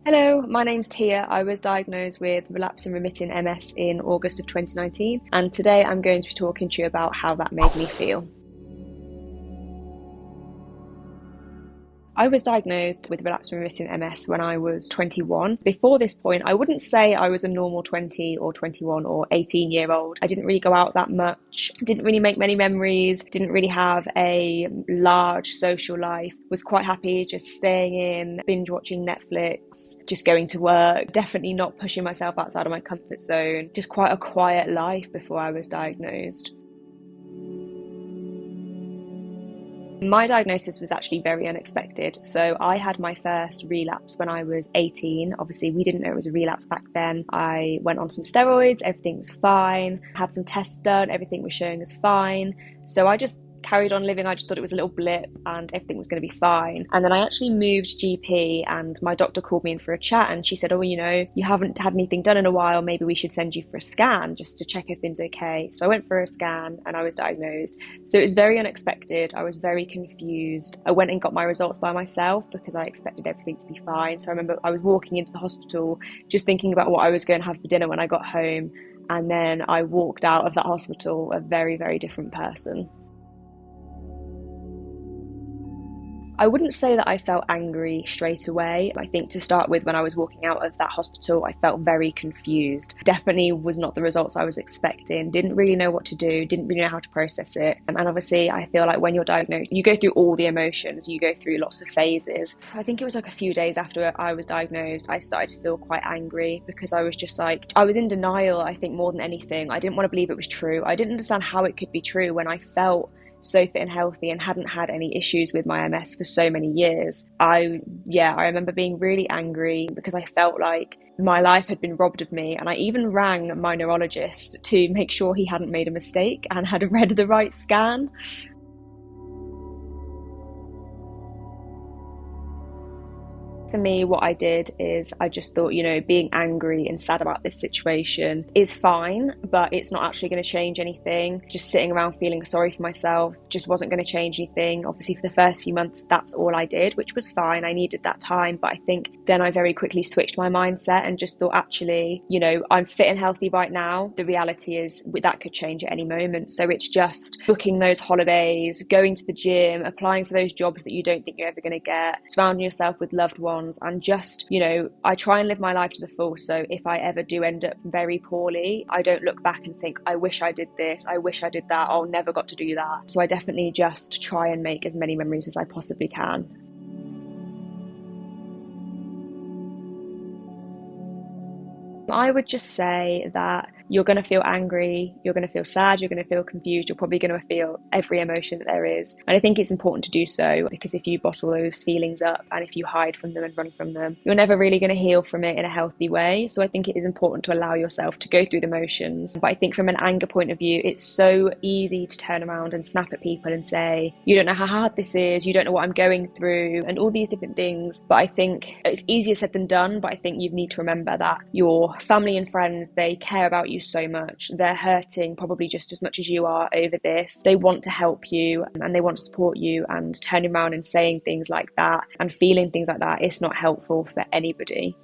Hello, my name's Tia. I was diagnosed with relapsing remitting MS in August of 2019, and today I'm going to be talking to you about how that made me feel. I was diagnosed with relapsing remitting MS when I was 21. Before this point, I wouldn't say I was a normal 20 or 21 or 18-year-old. I didn't really go out that much, didn't really make many memories, didn't really have a large social life, was quite happy just staying in, binge watching Netflix, just going to work, definitely not pushing myself outside of my comfort zone, just quite a quiet life before I was diagnosed. My diagnosis was actually very unexpected. So I had my first relapse when I was 18. Obviously, we didn't know it was a relapse back then. I went on some steroids, everything was fine, had some tests done, everything was showing as fine. So I just carried on living. I just thought it was a little blip and everything was going to be fine. And then I actually moved GP and my doctor called me in for a chat and she said, oh, you haven't had anything done in a while. Maybe we should send you for a scan just to check everything's okay. So I went for a scan and I was diagnosed. So it was very unexpected. I was very confused. I went and got my results by myself because I expected everything to be fine. So I remember I was walking into the hospital just thinking about what I was going to have for dinner when I got home. And then I walked out of that hospital a very, very different person. I wouldn't say that I felt angry straight away. I think to start with, when I was walking out of that hospital, I felt very confused. Definitely was not the results I was expecting. Didn't really know what to do, didn't really know how to process it. And obviously, I feel like when you're diagnosed, you go through all the emotions, you go through lots of phases. I think it was like a few days after I was diagnosed, I started to feel quite angry because I was just like, I was in denial, I think, more than anything. I didn't want to believe it was true. I didn't understand how it could be true when I felt so fit and healthy and hadn't had any issues with my MS for so many years. I remember being really angry because I felt like my life had been robbed of me, and I even rang my neurologist to make sure he hadn't made a mistake and had read the right scan. For me, what I did is I just thought, being angry and sad about this situation is fine, but it's not actually going to change anything. Just sitting around feeling sorry for myself just wasn't going to change anything. Obviously, for the first few months, that's all I did, which was fine. I needed that time. But I think then I very quickly switched my mindset and just thought, actually, I'm fit and healthy right now. The reality is that could change at any moment. So it's just booking those holidays, going to the gym, applying for those jobs that you don't think you're ever going to get, surrounding yourself with loved ones, and just, I try and live my life to the full. So if I ever do end up very poorly, I don't look back and think, I wish I did this, I wish I did that, I'll never got to do that. So I definitely just try and make as many memories as I possibly can. I would just say that you're going to feel angry, you're going to feel sad, you're going to feel confused, you're probably going to feel every emotion that there is. And I think it's important to do so, because if you bottle those feelings up and if you hide from them and run from them, you're never really going to heal from it in a healthy way. So I think it is important to allow yourself to go through the motions. But I think from an anger point of view, it's so easy to turn around and snap at people and say, you don't know how hard this is, you don't know what I'm going through, and all these different things. But I think it's easier said than done. But I think you need to remember that your family and friends, they care about you so much. They're hurting probably just as much as you are over this. They want to help you and they want to support you, and turning around and saying things like that and feeling things like that, it's not helpful for anybody.